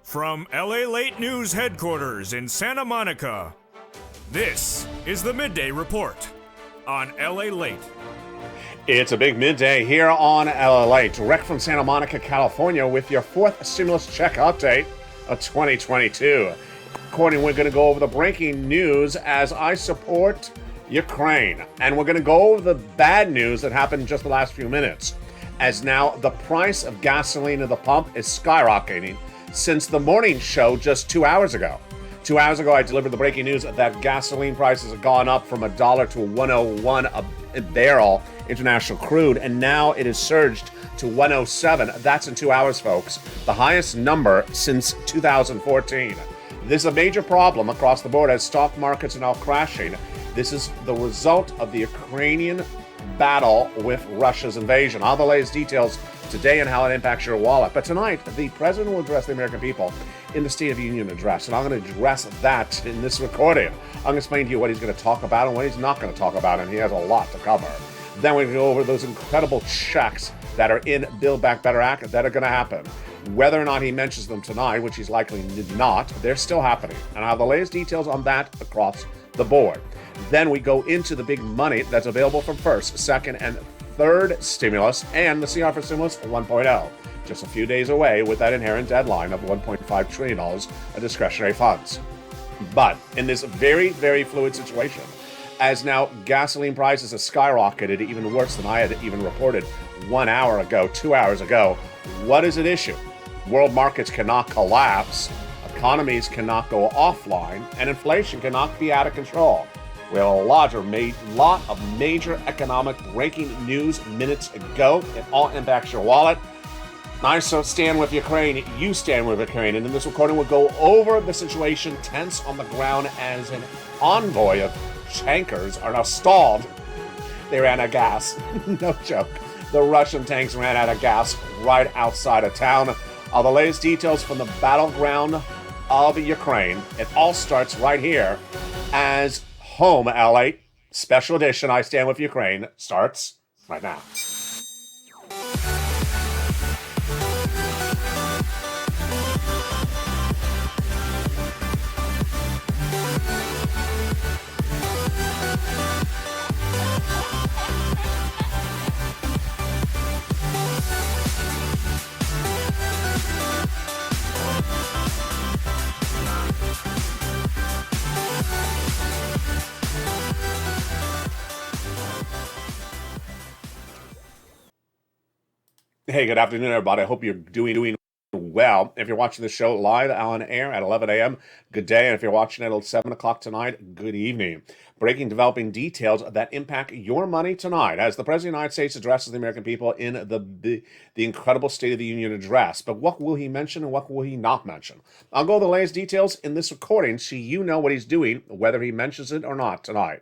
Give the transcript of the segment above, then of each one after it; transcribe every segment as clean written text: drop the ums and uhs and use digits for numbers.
From LALATE News headquarters in Santa Monica, this is the Midday Report on LALATE. It's a big midday here on LALATE, direct from Santa Monica, California, with your fourth stimulus check update of 2022. According, we're going to go over the breaking news as I support Ukraine. And we're going to go over the bad news that happened just the last few minutes, as now the price of gasoline at the pump is skyrocketing since the morning show just 2 hours ago. 2 hours ago, I delivered the breaking news that gasoline prices have gone up from $1 to $1.01 a barrel, international crude, and now it has surged to $1.07. That's in 2 hours, folks. The highest number since 2014. This is a major problem across the board as stock markets are now crashing. This is the result of the Ukrainian battle with Russia's invasion. All the latest details today and how it impacts your wallet. But tonight, the president will address the American people in the State of the Union address, and I'm going to address that in this recording. I'm going to explain to you what he's going to talk about and what he's not going to talk about, and he has a lot to cover. Then we're going to go over those incredible checks that are in Build Back Better Act that are going to happen. Whether or not he mentions them tonight, which he's likely not, they're still happening. And I have the latest details on that across the board. Then we go into the big money that's available from first, second, and third stimulus and the CR for Stimulus 1.0. Just a few days away with that inherent deadline of $1.5 trillion of discretionary funds. But in this very, very fluid situation, as now gasoline prices have skyrocketed, even worse than I had even reported 1 hour ago, 2 hours ago, what is at issue? World markets cannot collapse, economies cannot go offline, and inflation cannot be out of control. We have a lot of major economic breaking news minutes ago. It all impacts your wallet. I so stand with Ukraine, you stand with Ukraine. And in this recording, we'll go over the situation tense on the ground as an envoy of tankers are now stalled. They ran out of gas. No joke. The Russian tanks ran out of gas right outside of town. All the latest details from the battleground of Ukraine. It all starts right here as Home LA Special Edition I Stand With Ukraine starts right now. Hey, good afternoon, everybody. I hope you're doing well. If you're watching the show live on air at 11 a.m., good day. And if you're watching it at 7 o'clock tonight, good evening. Breaking, developing details that impact your money tonight as the President of the United States addresses the American people in the incredible State of the Union address. But what will he mention and what will he not mention? I'll go over the latest details in this recording so you know what he's doing, whether he mentions it or not tonight.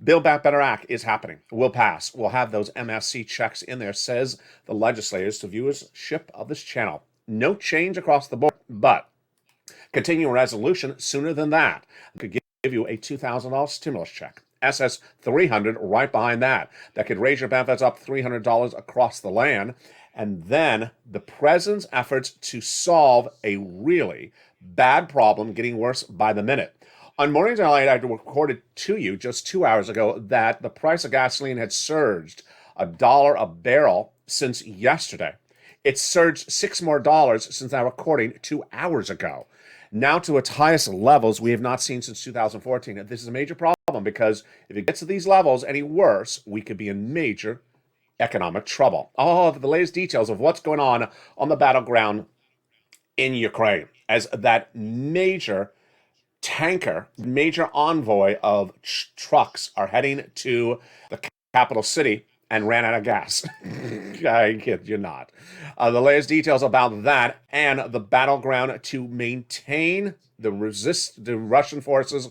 Build Back Better Act is happening. Will pass. We'll have those MSC checks in there, says the legislators to viewership of this channel. No change across the board, but continuing resolution sooner than that. I could give you a $2,000 stimulus check. SS 300 right behind that. That could raise your benefits up $300 across the land. And then the president's efforts to solve a really bad problem getting worse by the minute. On Mornings LA, I recorded to you just 2 hours ago that the price of gasoline had surged $1 a barrel since yesterday. It surged $6 more since that recording 2 hours ago. Now to its highest levels we have not seen since 2014. This is a major problem because if it gets to these levels any worse, we could be in major economic trouble. All of the latest details of what's going on the battleground in Ukraine as that major tanker, major envoy of trucks are heading to the capital city and ran out of gas. I kid you not. The latest details about that and the battleground to maintain the Russian forces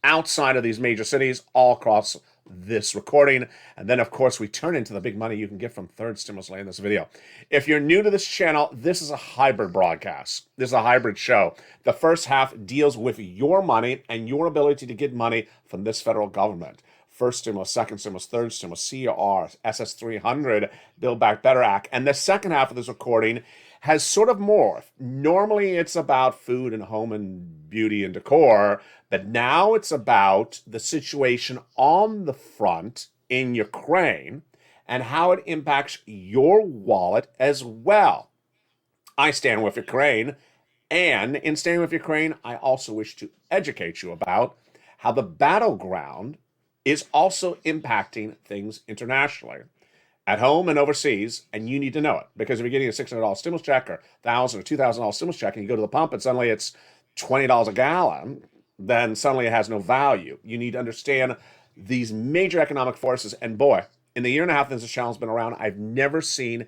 outside of these major cities all across this recording. And then, of course, we turn into the big money you can get from third stimulus in this video. If you're new to this channel, this is a hybrid broadcast. This is a hybrid show. The first half deals with your money and your ability to get money from this federal government. first stimulus, second stimulus, third stimulus, CR, SS300, Build Back Better Act. And the second half of this recording has sort of morphed. Normally it's about food and home and beauty and decor, but now it's about the situation on the front in Ukraine and how it impacts your wallet as well. I stand with Ukraine, and in standing with Ukraine, I also wish to educate you about how the battleground is also impacting things internationally, at home and overseas, and you need to know it. Because if you're getting a $600 stimulus check or $1,000 or $2,000 stimulus check and you go to the pump and suddenly it's $20 a gallon, then suddenly it has no value. You need to understand these major economic forces. And boy, in the year and a half that this channel's been around, I've never seen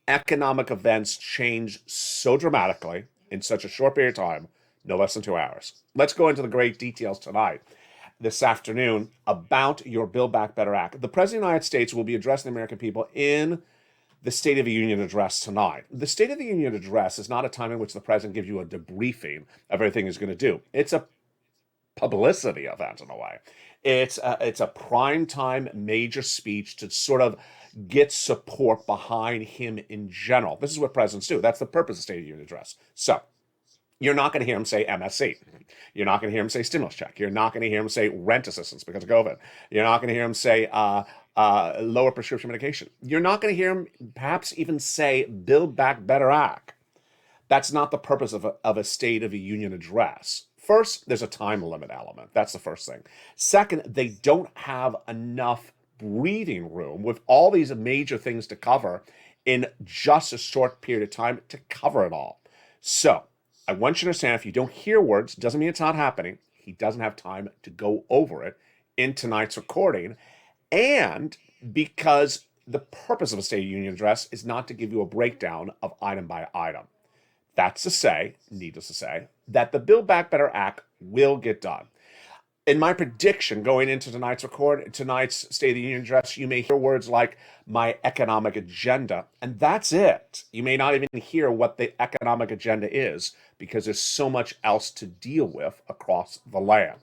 economic events change so dramatically in such a short period of time, no less than 2 hours. Let's go into the great details tonight, this afternoon, about your Build Back Better Act. The President of the United States will be addressing the American people in the State of the Union address tonight. The State of the Union address is not a time in which the President gives you a debriefing of everything he's going to do. It's a publicity event in a way. It's a prime time major speech to sort of get support behind him in general. This is what presidents do. That's the purpose of the State of the Union address. So you're not going to hear him say MSC. You're not going to hear him say stimulus check. You're not going to hear him say rent assistance because of COVID. You're not going to hear him say lower prescription medication. You're not going to hear him perhaps even say Build Back Better Act. That's not the purpose of a State of the Union address. First, there's a time limit element. That's the first thing. Second, they don't have enough breathing room with all these major things to cover in just a short period of time to cover it all. So I want you to understand, if you don't hear words, doesn't mean it's not happening. He doesn't have time to go over it in tonight's recording. And because the purpose of a State of the Union address is not to give you a breakdown of item by item. That's to say, needless to say, that the Build Back Better Act will get done. In my prediction going into tonight's State of the Union address, you may hear words like my economic agenda, and that's it. You may not even hear what the economic agenda is because there's so much else to deal with across the land.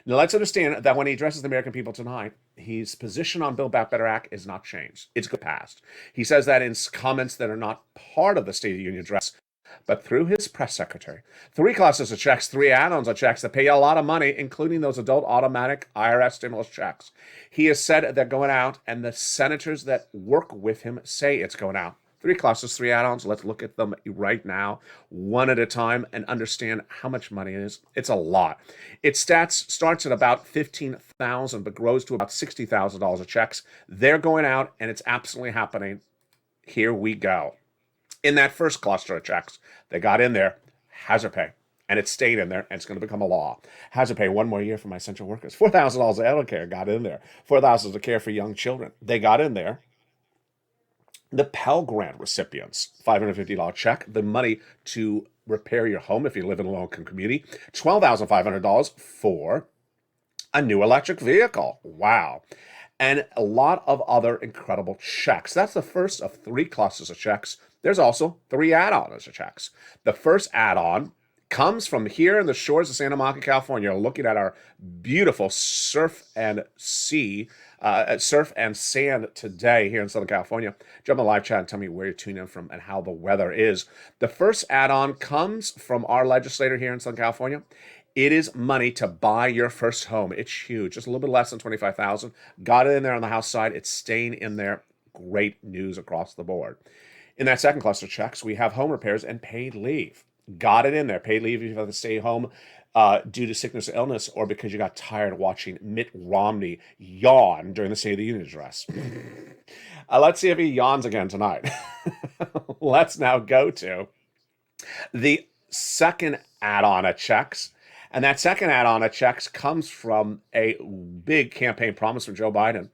Now, let's understand that when he addresses the American people tonight, his position on Build Back Better Act is not changed. It's passed. He says that in comments that are not part of the State of the Union address, but through his press secretary. 3 classes of checks, 3 add-ons of checks that pay you a lot of money, including those adult automatic IRS stimulus checks. He has said they're going out, and the senators that work with him say it's going out. 3 classes, 3 add-ons. Let's look at them right now, one at a time, and understand how much money it is. It's a lot. Its starts at about $15,000, but grows to about $60,000 of checks. They're going out, and it's absolutely happening. Here we go. In that first cluster of checks, they got in there hazard pay, and it stayed in there, and it's going to become a law. Hazard pay, 1 more year for my essential workers. $4,000 of elder care got in there. $4,000 of care for young children. They got in there. The Pell Grant recipients, $550 check, the money to repair your home if you live in a low-income community. $12,500 for a new electric vehicle. Wow. And a lot of other incredible checks. That's the first of 3 clusters of checks. There's also 3 add-ons of checks. The first add-on comes from here in the shores of Santa Monica, California, looking at our beautiful surf and sand today here in Southern California. Jump in the live chat and tell me where you're tuning in from and how the weather is. The first add-on comes from our legislator here in Southern California. It is money to buy your first home. It's huge, just a little bit less than $25,000. Got it in there on the house side. It's staying in there. Great news across the board. In that second cluster of checks, we have home repairs and paid leave. Got it in there. Paid leave if you have to stay home due to sickness or illness, or because you got tired watching Mitt Romney yawn during the State of the Union address. Let's see if he yawns again tonight. Let's now go to the second add-on of checks. And that second add-on of checks comes from a big campaign promise from Joe Biden.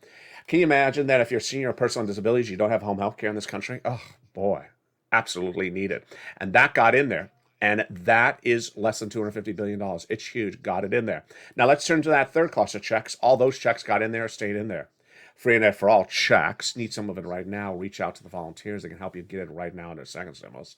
Can you imagine that if you're a senior person on disabilities, you don't have home health care in this country? Oh, boy, absolutely needed. And that got in there. And that is less than $250 billion. It's huge. Got it in there. Now let's turn to that third cluster of checks. All those checks got in there, stayed in there. Free internet for all checks. Need some of it right now. Reach out to the volunteers. They can help you get it right now in their second stimulus.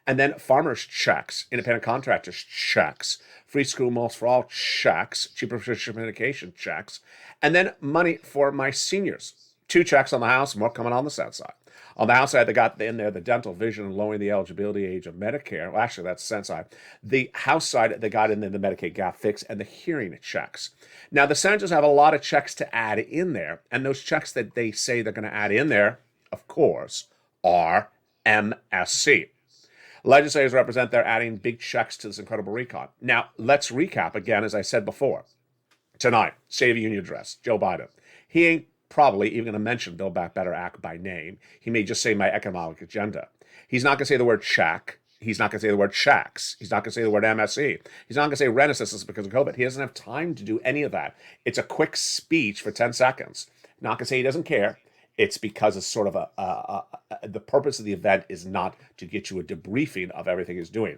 And then farmers checks, independent contractors checks, free school meals for all checks, cheaper prescription medication checks, and then money for my seniors. 2 checks on the House, more coming on the Senate side. On the House side, they got in there the dental, vision, and lowering the eligibility age of Medicare. Well, actually, that's the Senate side. The House side, they got in there the Medicaid gap fix and the hearing checks. Now, the senators have a lot of checks to add in there, and those checks that they say they're going to add in there, of course, are MSC. Legislators represent they're adding big checks to this incredible recon. Now, let's recap again, as I said before. Tonight, State of the Union address, Joe Biden. He ain't probably even going to mention Build Back Better Act by name. He may just say my economic agenda. He's not going to say the word check. He's not going to say the word checks. He's not going to say the word MSC. He's not going to say rent assistance because of COVID. He doesn't have time to do any of that. It's a quick speech for 10 seconds. Not going to say he doesn't care. It's because it's sort of the purpose of the event is not to get you a debriefing of everything he's doing.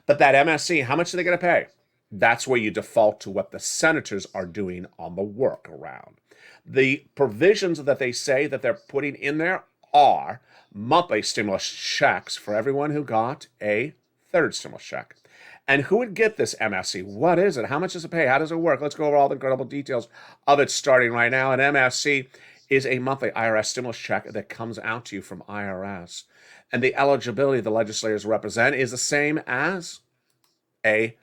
But that MSC, how much are they going to pay? That's where you default to what the senators are doing on the workaround. The provisions that they say that they're putting in there are monthly stimulus checks for everyone who got a third stimulus check. And who would get this MSC? What is it? How much does it pay? How does it work? Let's go over all the incredible details of it starting right now. An MSC is a monthly IRS stimulus check that comes out to you from IRS. And the eligibility the legislators represent is the same as a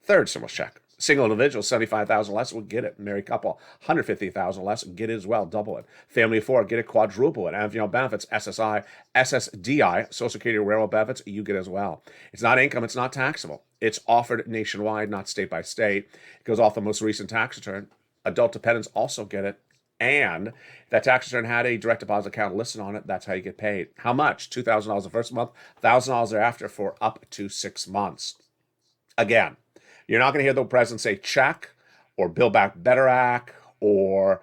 third stimulus check. Single individual, $75,000 less, will get it. Married couple, $150,000 less, get it as well, double it. Family of 4, get it, quadruple it. And benefits, SSI, SSDI, Social Security Railroad benefits, you get as well. It's not income, it's not taxable. It's offered nationwide, not state by state. It goes off the most recent tax return. Adult dependents also get it. And if that tax return had a direct deposit account listed on it, that's how you get paid. How much? $2,000 the first month, $1,000 thereafter for up to 6 months. Again, you're not going to hear the president say check or Build Back Better Act or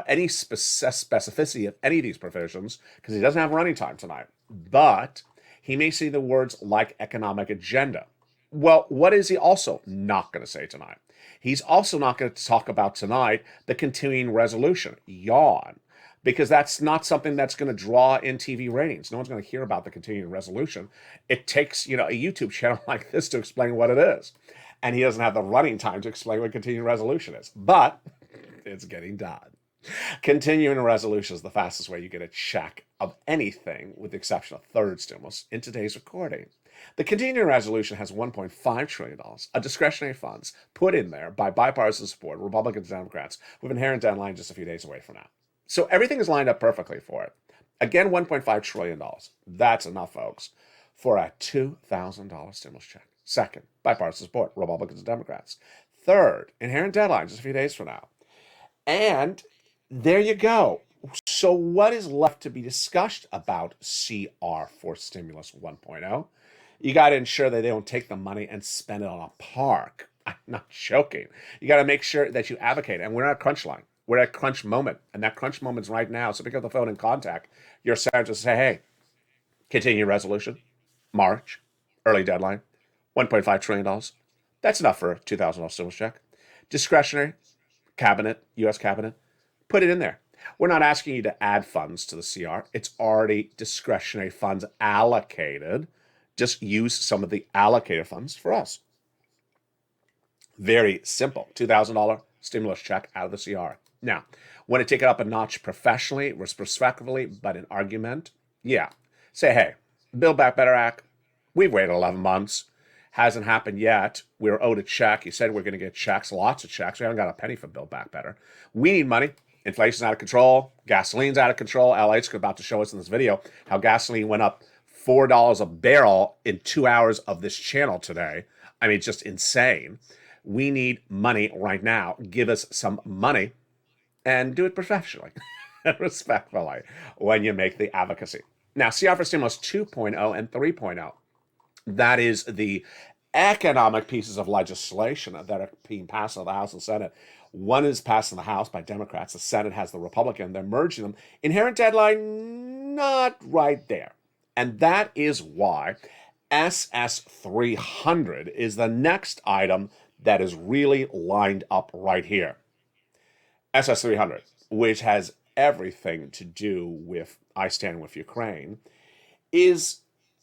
any specificity of any of these provisions because he doesn't have running time tonight. But he may say the words like economic agenda. Well, what is he also not going to say tonight? He's also not going to talk about tonight the continuing resolution. Yawn. Because that's not something that's going to draw in TV ratings. No one's going to hear about the continuing resolution. It takes, a YouTube channel like this to explain what it is. And he doesn't have the running time to explain what continuing resolution is. But it's getting done. Continuing resolution is the fastest way you get a check of anything with the exception of third stimulus in today's recording. The continuing resolution has $1.5 trillion of discretionary funds put in there by bipartisan support, Republicans and Democrats, with an inherent deadline just a few days away from now. So everything is lined up perfectly for it. Again, $1.5 trillion. That's enough, folks, for a $2,000 stimulus check. Second, bipartisan support, Republicans and Democrats. Third, inherent deadline just a few days from now. And there you go. So what is left to be discussed about CR for Stimulus 1.0? You got to ensure that they don't take the money and spend it on a park. I'm not joking. You got to make sure that you advocate. And we're at a crunch line. We're at a crunch moment. And that crunch moment's right now. So pick up the phone and contact your senator to say, hey, continue resolution, March, early deadline, $1.5 trillion. That's enough for a $2,000 stimulus check. Discretionary, cabinet, U.S. cabinet, put it in there. We're not asking you to add funds to the CR. It's already discretionary funds allocated. Just use some of the allocated funds for us. Very simple. $2,000 stimulus check out of the CR. Now, want to take it up a notch professionally, respectfully, but in argument? Yeah. Say, hey, Build Back Better Act, we've waited 11 months. Hasn't happened yet. We were owed a check. You said we're going to get checks, lots of checks. We haven't got a penny for Build Back Better. We need money. Inflation's out of control. Gasoline's out of control. LATE's about to show us in this video how gasoline went up $4 a barrel in 2 hours of this channel today. I mean, just insane. We need money right now. Give us some money and do it professionally and respectfully when you make the advocacy. Now, CR for Stimulus 2.0 and 3.0. That is the economic pieces of legislation that are being passed in the House and Senate. One is passed in the House by Democrats. The Senate has the Republican. They're merging them. Inherent deadline, not right there. And that is why SS 300 is the next item that is really lined up right here. SS 300, which has everything to do with I Stand With Ukraine, is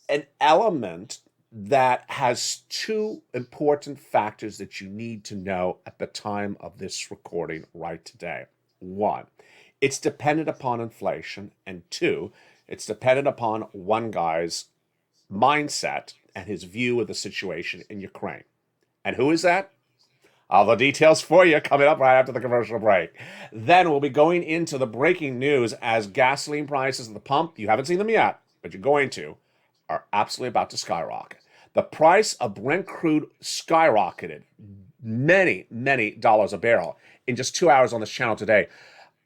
an element that has two important factors that you need to know at the time of this recording right today. One, it's dependent upon inflation, and two, it's dependent upon one guy's mindset and his view of the situation in Ukraine. And who is that? All the details for you coming up right after the commercial break. Then we'll be going into the breaking news as gasoline prices at the pump, you haven't seen them yet, but you're going to, are absolutely about to skyrocket. The price of Brent crude skyrocketed many dollars a barrel in just 2 hours on this channel today.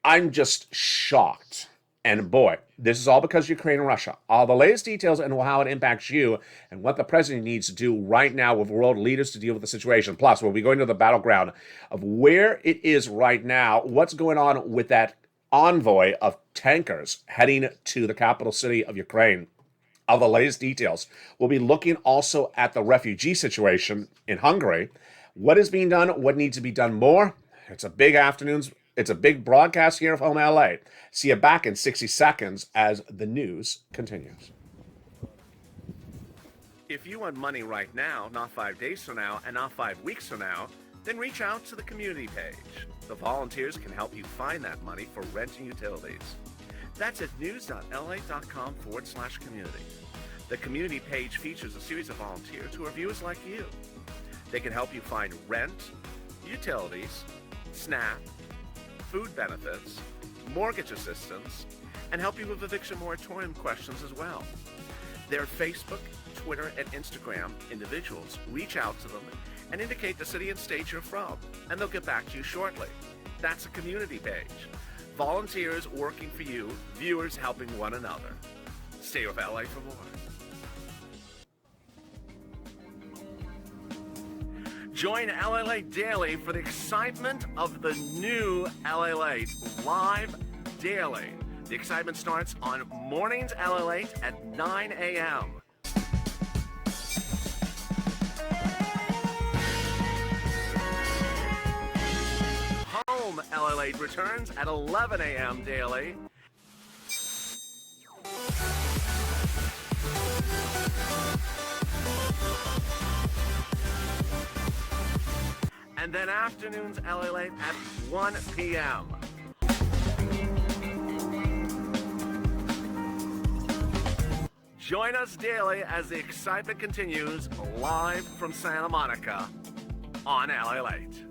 I'm just shocked. And boy, this is all because of Ukraine and Russia. All the latest details and how it impacts you and what the president needs to do right now with world leaders to deal with the situation. Plus, we'll be going to the battleground of where it is right now, what's going on with that envoy of tankers heading to the capital city of Ukraine. All the latest details. We'll be looking also at the refugee situation in Hungary. What is being done? What needs to be done more? It's a big afternoons. It's a big broadcast here from LA. See you back in 60 seconds as the news continues. If you want money right now, not 5 days from now, and not 5 weeks from now, then reach out to the community page. The volunteers can help you find that money for rent and utilities. That's at news.la.com/community. The community page features a series of volunteers who are viewers like you. They can help you find rent, utilities, SNAP, food benefits, mortgage assistance, and help you with eviction moratorium questions as well. Their Facebook, Twitter, and Instagram individuals reach out to them and indicate the city and state you're from, and they'll get back to you shortly. That's a community page. Volunteers working for you, viewers helping one another. Stay with LA for more. Join LALATE Daily for the excitement of the new LALATE live daily. The excitement starts on mornings LALATE at 9 a.m. Home LALATE returns at 11 a.m. daily. And then afternoons LALATE at 1 p.m. Join us daily as the excitement continues live from Santa Monica on LALATE.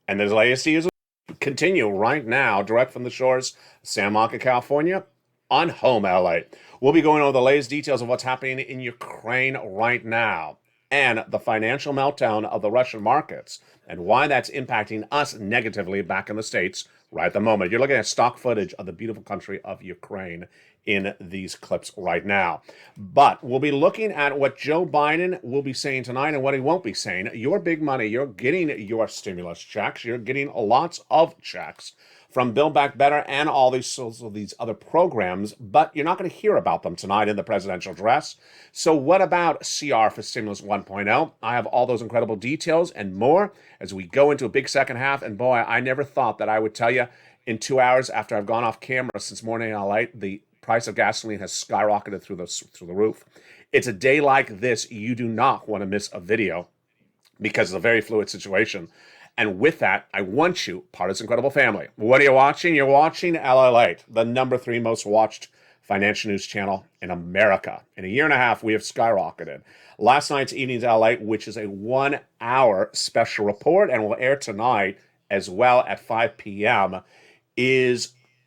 And the latest news continue right now, direct from the shores of Santa Monica, California, on Home LA. We'll be going over the latest details of what's happening in Ukraine right now and the financial meltdown of the Russian markets and why that's impacting us negatively back in the States right at the moment. You're looking at stock footage of the beautiful country of Ukraine in these clips right now. But we'll be looking at what Joe Biden will be saying tonight and what he won't be saying. Your big money, you're getting your stimulus checks. You're getting lots of checks from Build Back Better and all these sorts of these other programs, but you're not going to hear about them tonight in the presidential address. So what about CR for Stimulus 1.0? I have all those incredible details and more as we go into a big second half. And boy, I never thought that I would tell you in 2 hours after I've gone off camera since morning in LA, the price of gasoline has skyrocketed through the roof. It's a day like this, you do not want to miss a video because it's a very fluid situation. And with that, I want you part of this incredible family. What are you watching? You're watching LALATE, the #3 most watched financial news channel in America. In a year and a half, we have skyrocketed. Last night's Evenings LA, which is a 1-hour special report and will air tonight as well at 5 p.m.,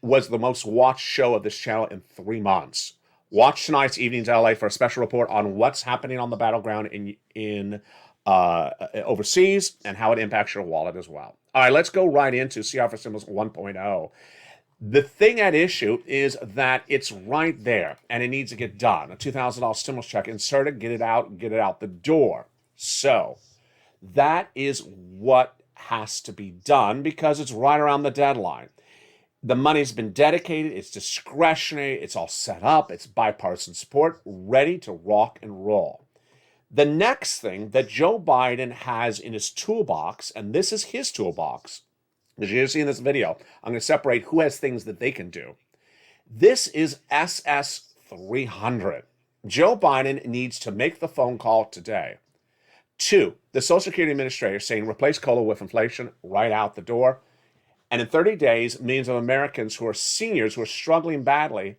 was the most watched show of this channel in 3 months. Watch tonight's Evenings LA for a special report on what's happening on the battleground in overseas and how it impacts your wallet as well. All right, let's go right into CR for Stimulus 1.0. The thing at issue is that it's right there and it needs to get done. A $2,000 stimulus check, insert it, get it out the door. So that is what has to be done because it's right around the deadline. The money's been dedicated, it's discretionary, it's all set up, it's bipartisan support, ready to rock and roll. The next thing that Joe Biden has in his toolbox, and this is his toolbox, As you're seeing this video, I'm going to separate who has things that they can do. This is SS 300. Joe Biden needs to make the phone call today. 2, the Social Security Administrator saying replace COLA with inflation right out the door. And in 30 days, millions of Americans who are seniors who are struggling badly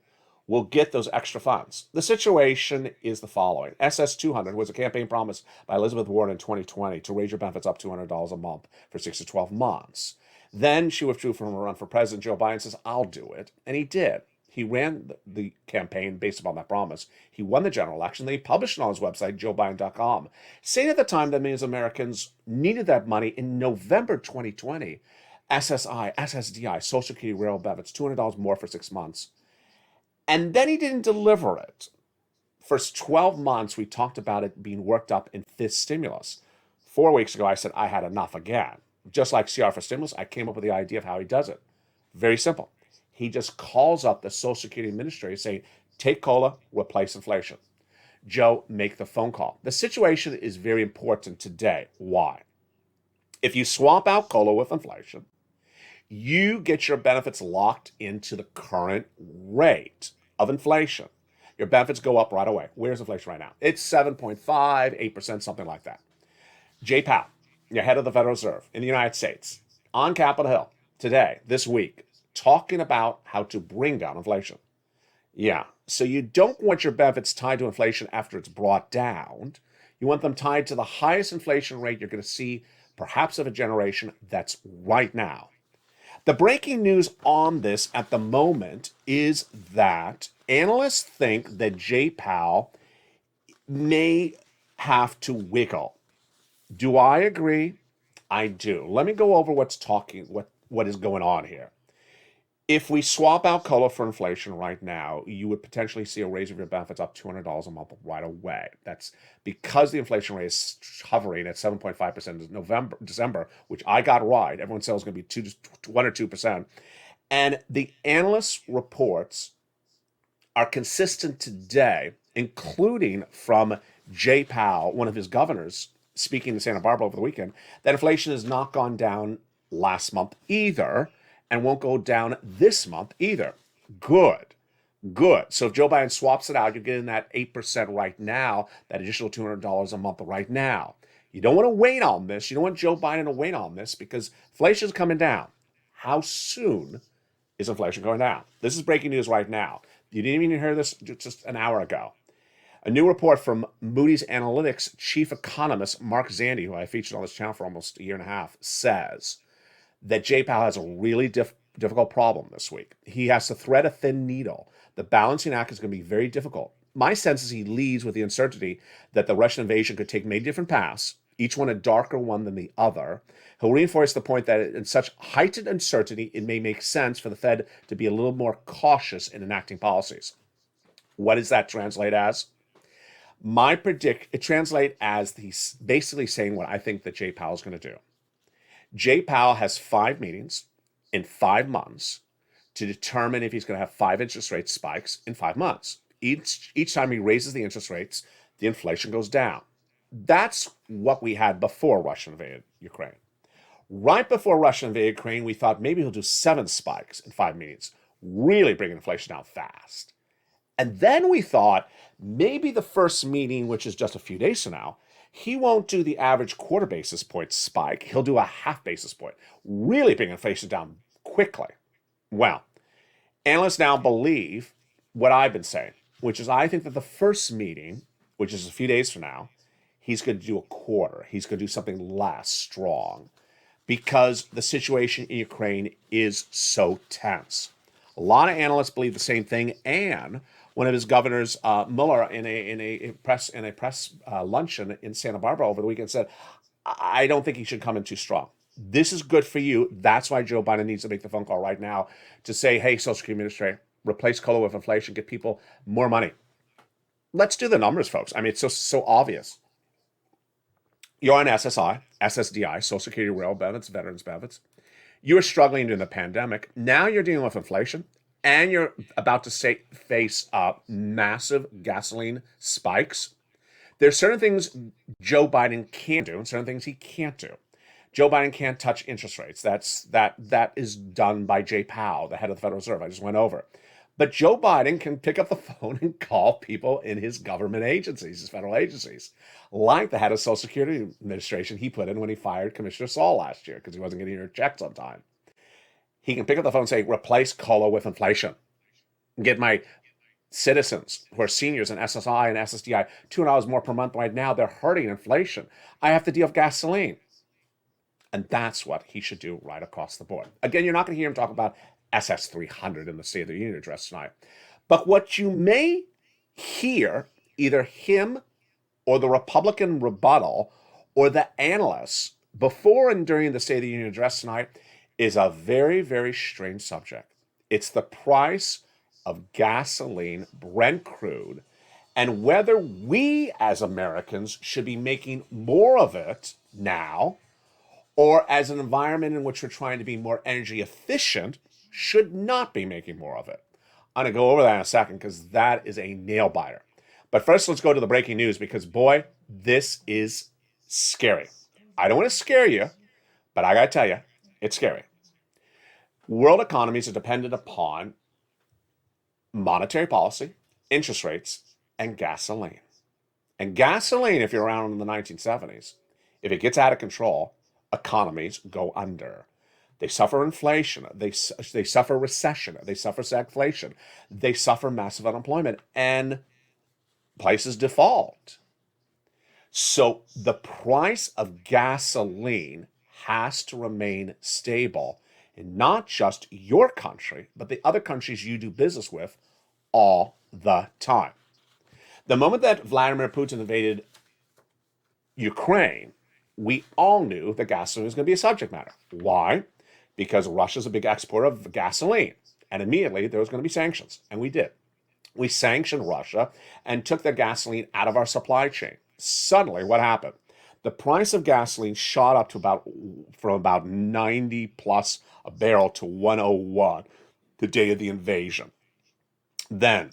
will get those extra funds. The situation is the following. SS 200 was a campaign promise by Elizabeth Warren in 2020 to raise your benefits up $200 a month for 6 to 12 months. Then she withdrew from her run for president. Joe Biden says, I'll do it. And he did. He ran the campaign based upon that promise. He won the general election. Then he published it on his website, joebiden.com, saying at the time that millions of Americans needed that money in November 2020. SSI, SSDI, Social Security Rail benefits, $200 more for 6 months. And then he didn't deliver it. For 12 months, we talked about it being worked up in fifth stimulus. 4 weeks ago, I said I had enough again. Just like CR for stimulus, I came up with the idea of how he does it. Very simple. He just calls up the Social Security Administrator saying, take COLA, replace inflation. Joe, make the phone call. The situation is very important today. Why? If you swap out COLA with inflation, you get your benefits locked into the current rate of inflation. Your benefits go up right away. Where's inflation right now? It's 7.5, 8%, something like that. Jay Powell, your head of the Federal Reserve in the United States, on Capitol Hill today, this week, talking about how to bring down inflation. Yeah, so you don't want your benefits tied to inflation after it's brought down. You want them tied to the highest inflation rate you're going to see, perhaps of a generation. That's right now. The breaking news on this at the moment is that analysts think that Jay Powell may have to wiggle. Do I agree? I do. Let me go over what is going on here. If we swap out COLA for inflation right now, you would potentially see a raise of your benefits up $200 a month right away. That's because the inflation rate is hovering at 7.5% in December, which I got right. Everyone said it was going to be 1 or 2%. And the analysts' reports are consistent today, including from Jay Powell, one of his governors, speaking in Santa Barbara over the weekend, that inflation has not gone down last month either, and won't go down this month either. Good. So if Joe Biden swaps it out, you're getting that 8% right now, that additional $200 a month right now. You don't want to wait on this. You don't want Joe Biden to wait on this because inflation is coming down. How soon is inflation going down? This is breaking news right now. You didn't even hear this just an hour ago. A new report from Moody's Analytics chief economist Mark Zandi, who I featured on this channel for almost a year and a half, says that Jay Powell has a really difficult problem this week. He has to thread a thin needle. The balancing act is going to be very difficult. My sense is he leads with the uncertainty that the Russian invasion could take many different paths, each one a darker one than the other. He'll reinforce the point that in such heightened uncertainty, it may make sense for the Fed to be a little more cautious in enacting policies. What does that translate as? It translates as he's basically saying what I think that Jay Powell is going to do. Jay Powell has 5 meetings in 5 months to determine if he's going to have 5 interest rate spikes in 5 months. Each time he raises the interest rates, the inflation goes down. That's what we had before Russia invaded Ukraine. Right before Russia invaded Ukraine, we thought maybe he'll do 7 spikes in 5 meetings, really bringing inflation down fast. And then we thought maybe the first meeting, which is just a few days from now, he won't do the average quarter basis point spike. He'll do a half basis point, really bring inflation down quickly. Well, analysts now believe what I've been saying, which is I think that the first meeting, which is a few days from now, he's going to do a quarter. He's going to do something less strong because the situation in Ukraine is so tense. A lot of analysts believe the same thing, and one of his governors, Mueller, in a press luncheon in Santa Barbara over the weekend, said, "I don't think he should come in too strong. This is good for you. That's why Joe Biden needs to make the phone call right now to say, hey, Social Security Administrator, replace COLA with inflation, get people more money." Let's do the numbers, folks. I mean, it's so obvious. You're on SSI, SSDI, Social Security Rail benefits, veterans benefits. You were struggling during the pandemic. Now you're dealing with inflation. And you're about to face massive gasoline spikes. There's certain things Joe Biden can do and certain things he can't do. Joe Biden can't touch interest rates. That is done by Jay Powell, the head of the Federal Reserve. I just went over. But Joe Biden can pick up the phone and call people in his government agencies, his federal agencies, like the head of Social Security Administration he put in when he fired Commissioner Saul last year because he wasn't getting her checks on time. He can pick up the phone and say, replace COLA with inflation. Get my citizens who are seniors in SSI and SSDI $200 more per month right now. They're hurting inflation. I have to deal with gasoline. And that's what he should do right across the board. Again, you're not going to hear him talk about SS 300 in the State of the Union address tonight. But what you may hear, either him or the Republican rebuttal or the analysts before and during the State of the Union address tonight, is a very, very strange subject. It's the price of gasoline, Brent crude, and whether we as Americans should be making more of it now, or as an environment in which we're trying to be more energy efficient, should not be making more of it. I'm going to go over that in a second because that is a nail biter. But first, let's go to the breaking news because, boy, this is scary. I don't want to scare you, but I got to tell you, it's scary. World economies are dependent upon monetary policy, interest rates, and gasoline. And gasoline, if you're around in the 1970s, if it gets out of control, economies go under. They suffer inflation. They suffer recession. They suffer stagflation. They suffer massive unemployment, and places default. So the price of gasoline has to remain stable in not just your country, but the other countries you do business with all the time. The moment that Vladimir Putin invaded Ukraine, we all knew that gasoline was going to be a subject matter. Why? Because Russia's a big exporter of gasoline. And immediately there was going to be sanctions. And we did. We sanctioned Russia and took their gasoline out of our supply chain. Suddenly, what happened? The price of gasoline shot up to from about 90 plus a barrel to 101 the day of the invasion. Then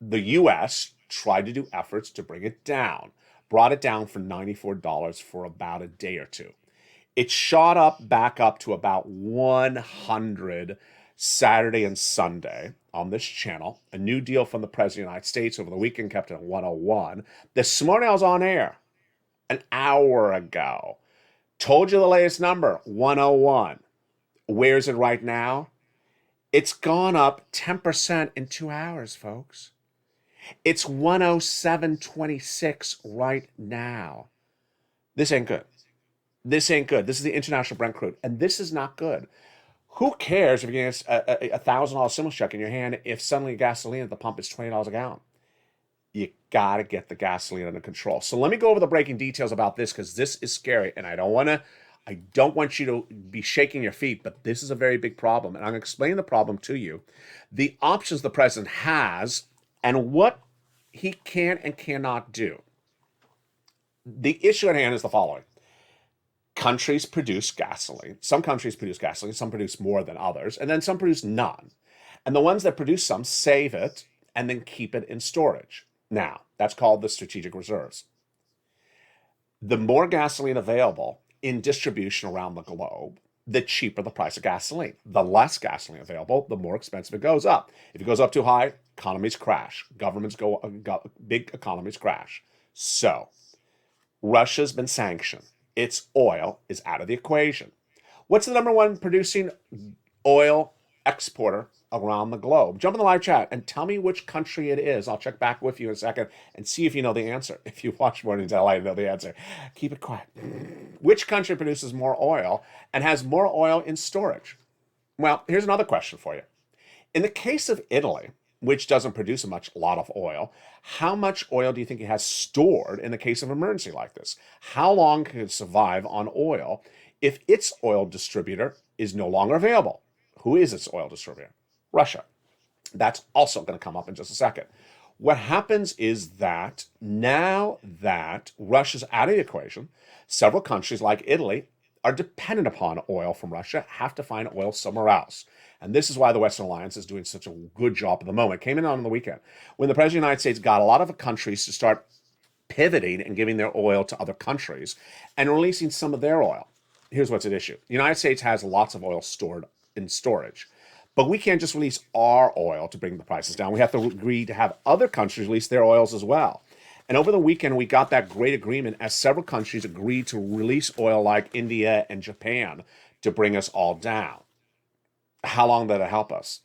the U.S. tried to do efforts to bring it down, brought it down for $94 for about a day or two. It shot back up to about 100 Saturday and Sunday on this channel. A new deal from the President of the United States over the weekend kept it at 101. This morning I was on air an hour ago. Told you the latest number, 101. Where's it right now? It's gone up 10% in 2 hours, folks. It's 107.26 right now. This ain't good. This ain't good. This is the international Brent crude, and this is not good. Who cares if you're getting a $1,000 stimulus check in your hand if suddenly gasoline at the pump is $20 a gallon? You got to get the gasoline under control. So let me go over the breaking details about this because this is scary, and I don't want you to be shaking your feet, but this is a very big problem, and I'm going to explain the problem to you, the options the president has, and what he can and cannot do. The issue at hand is the following. Countries produce gasoline. Some countries produce gasoline, some produce more than others, and then some produce none. And the ones that produce some save it and then keep it in storage. Now, that's called the strategic reserves. The more gasoline available in distribution around the globe, the cheaper the price of gasoline. The less gasoline available, the more expensive it goes up. If it goes up too high, economies crash. Big economies crash. So, Russia's been sanctioned. Its oil is out of the equation. What's the number one producing oil exporter around the globe? Jump in the live chat and tell me which country it is. I'll check back with you in a second and see if you know the answer. If you watch Mornings LA, you know the answer. Keep it quiet. Which country produces more oil and has more oil in storage? Well, here's another question for you. In the case of Italy, which doesn't produce a lot of oil, how much oil do you think it has stored in the case of an emergency like this? How long can it survive on oil if its oil distributor is no longer available? Who is its oil distributor? Russia. That's also going to come up in just a second. What happens is that now that Russia's out of the equation, several countries like Italy are dependent upon oil from Russia, have to find oil somewhere else. And this is why the Western Alliance is doing such a good job at the moment. It came in on the weekend when the President of the United States got a lot of countries to start pivoting and giving their oil to other countries and releasing some of their oil. Here's what's at issue. The United States has lots of oil stored in storage, but we can't just release our oil to bring the prices down. We have to agree to have other countries release their oils as well. And over the weekend, we got that great agreement as several countries agreed to release oil like India and Japan to bring us all down. How long did it help us?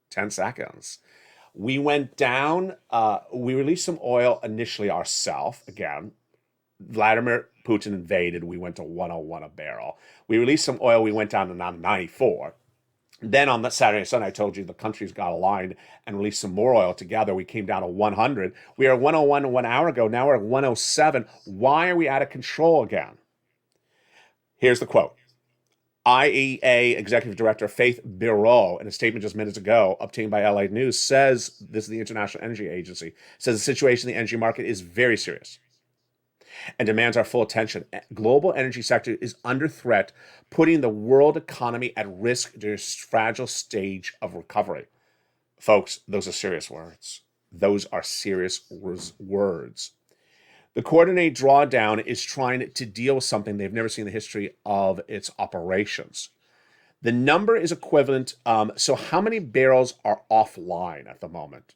10 seconds. We went down, we released some oil initially ourselves. Again, Vladimir Putin invaded, we went to 101 a barrel. We released some oil, we went down to 94. Then on that Saturday and Sunday, I told you the countries got aligned and released some more oil together. We came down to 100. We were at 101 1 hour ago. Now we're at 107. Why are we out of control again? Here's the quote. IEA Executive Director Faith Bureau, in a statement just minutes ago obtained by LA News, says, this is the International Energy Agency, says the situation in the energy market is very serious and demands our full attention. Global energy sector is under threat, putting the world economy at risk during a fragile stage of recovery. Folks, those are serious words. Those are serious words. The coordinated drawdown is trying to deal with something they've never seen in the history of its operations. The number is equivalent. So how many barrels are offline at the moment?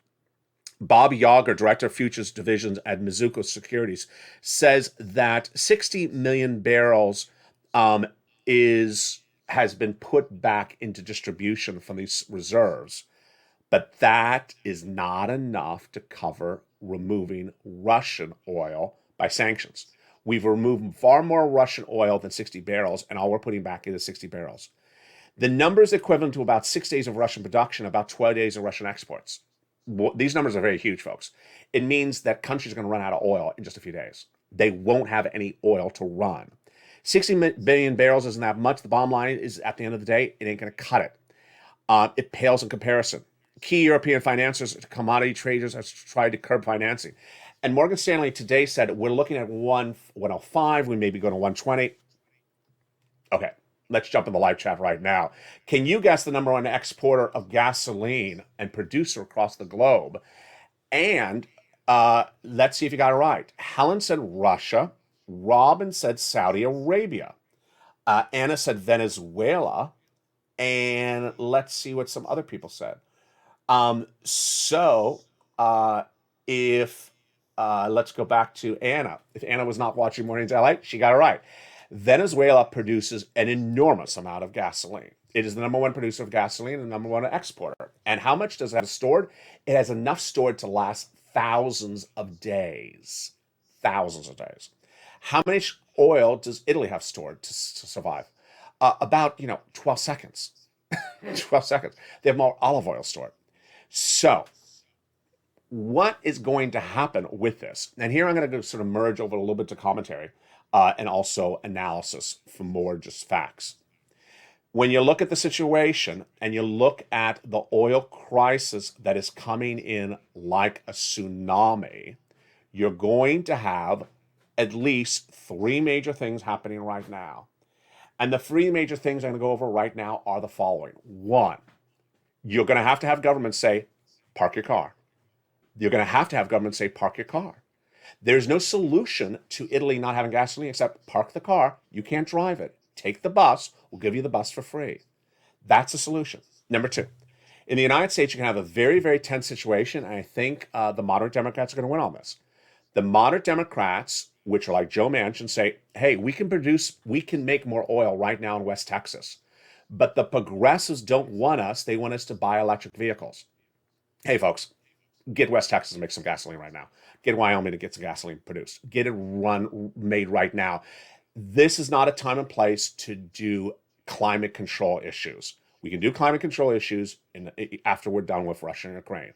Bob Yager, Director of Futures Divisions at Mizuho Securities, says that 60 million barrels has been put back into distribution from these reserves. But that is not enough to cover removing Russian oil by sanctions. We've removed far more Russian oil than 60 barrels, and all we're putting back is 60 barrels. The number is equivalent to about 6 days of Russian production, about 12 days of Russian exports. These numbers are very huge, folks. It means that countries are going to run out of oil in just a few days. They won't have any oil to run. 60 billion barrels isn't that much. The bottom line is, at the end of the day, it ain't going to cut it. It pales in comparison. Key European financiers, commodity traders have tried to curb financing. And Morgan Stanley today said, we're looking at 105, we maybe go to 120. Okay, let's jump in the live chat right now. Can you guess the number one exporter of gasoline and producer across the globe? And let's see if you got it right. Helen said Russia. Robin said Saudi Arabia. Anna said Venezuela. And let's see what some other people said. If let's go back to Anna. If Anna was not watching Mornings LA, she got it right. Venezuela produces an enormous amount of gasoline. It is the number one producer of gasoline and the number one exporter. And how much does it have stored? It has enough stored to last thousands of days. Thousands of days. How much oil does Italy have stored to survive? About 12 seconds. 12 seconds. They have more olive oil stored. So, what is going to happen with this? And here I'm going to sort of merge over a little bit to commentary and also analysis for more just facts. When you look at the situation and you look at the oil crisis that is coming in like a tsunami, you're going to have at least three major things happening right now. And the three major things I'm going to go over right now are the following. One, you're going to have government say, park your car. You're going to have government say, park your car. There's no solution to Italy not having gasoline except park the car. You can't drive it. Take the bus. We'll give you the bus for free. That's a solution. Number two, in the United States, you can have a very, very tense situation. And I think the moderate Democrats are going to win on this. The moderate Democrats, which are like Joe Manchin, say, hey, we can make more oil right now in West Texas. But the progressives don't want us. They want us to buy electric vehicles. Hey, folks, get West Texas and make some gasoline right now. Get Wyoming to get some gasoline produced. Get it made right now. This is not a time and place to do climate control issues. We can do climate control issues after we're done with Russia and Ukraine.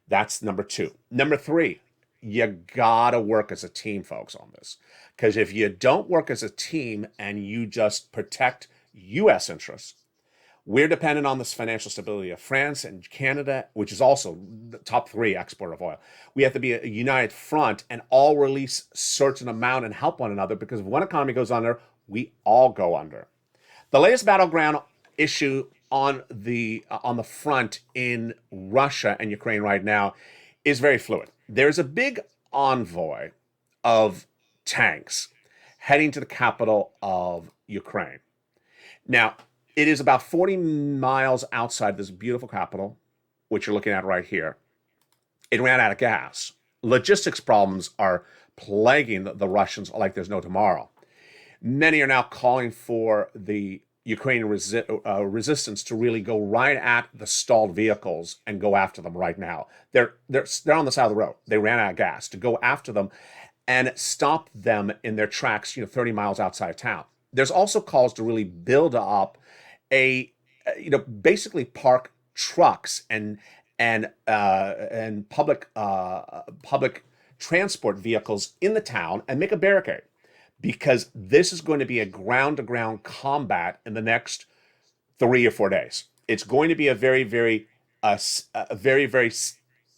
That's number two. Number three, you gotta work as a team, folks, on this. Because if you don't work as a team and you just protect U.S. interests, we're dependent on this financial stability of France and Canada, which is also the top three exporter of oil. We have to be a united front and all release certain amount and help one another, because if one economy goes under, we all go under. The latest battleground issue on the front in Russia and Ukraine right now is very fluid. There's a big envoy of tanks heading to the capital of Ukraine. Now, it is about 40 miles outside this beautiful capital, which you're looking at right here. It ran out of gas. Logistics problems are plaguing the Russians like there's no tomorrow. Many are now calling for the Ukrainian resistance to really go right at the stalled vehicles and go after them right now. They're on the side of the road. They ran out of gas, to go after them and stop them in their tracks, 30 miles outside of town. There's also calls to really build up basically park trucks and public transport vehicles in the town and make a barricade, because this is going to be a ground-to-ground combat in the next 3 or 4 days. It's going to be a very, very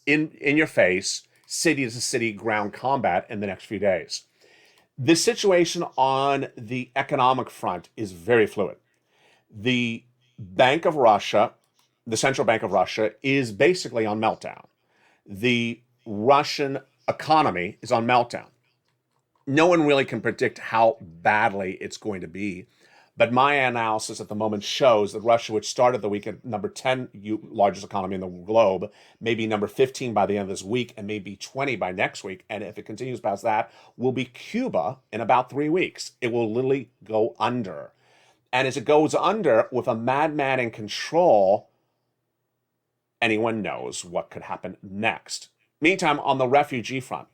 in your face, city-to-city ground combat in the next few days. The situation on the economic front is very fluid. The Bank of Russia, the Central Bank of Russia, is basically on meltdown. The Russian economy is on meltdown. No one really can predict how badly it's going to be, but my analysis at the moment shows that Russia, which started the week at number 10 largest economy in the globe, may be number 15 by the end of this week and maybe 20 by next week. And if it continues past that, will be Cuba in about 3 weeks. It will literally go under. And as it goes under with a madman in control, anyone knows what could happen next. Meantime, on the refugee front,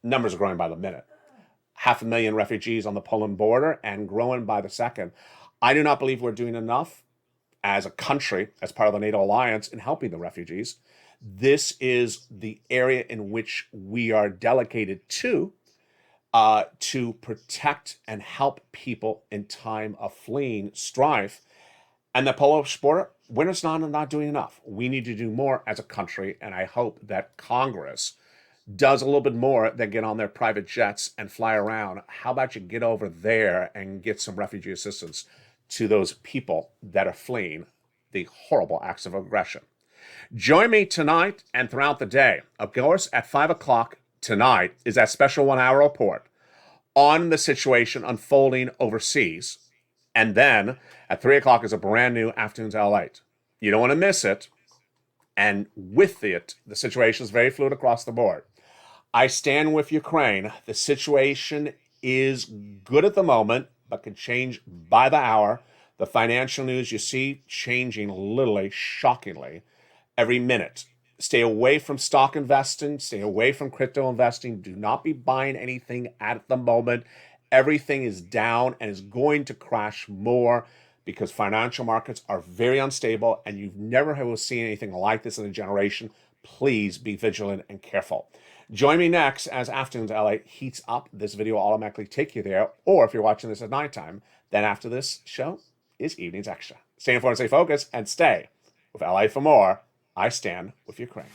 numbers are growing by the minute. 500,000 refugees on the Poland border and growing by the second. I do not believe we're doing enough as a country, as part of the NATO alliance, in helping the refugees. This is the area in which we are delegated to protect and help people in time of fleeing strife. And the Polish border, we're just not doing enough. We need to do more as a country, and I hope that Congress does a little bit more than get on their private jets and fly around. How about you get over there and get some refugee assistance to those people that are fleeing the horrible acts of aggression? Join me tonight and throughout the day. Of course, at 5 o'clock tonight is that special 1-hour report on the situation unfolding overseas. And then at 3 o'clock is a brand new Afternoons LALATE. You don't want to miss it. And with it, the situation is very fluid across the board. I stand with Ukraine. The situation is good at the moment, but can change by the hour. The financial news you see changing literally, shockingly, every minute. Stay away from stock investing. Stay away from crypto investing. Do not be buying anything at the moment. Everything is down and is going to crash more because financial markets are very unstable, and you've never seen anything like this in a generation. Please be vigilant and careful. Join me next as Afternoons LA heats up. This video will automatically take you there. Or if you're watching this at nighttime, then after this show is Evenings Extra. Stay informed, stay focused, and stay with LA for more. I stand with Ukraine.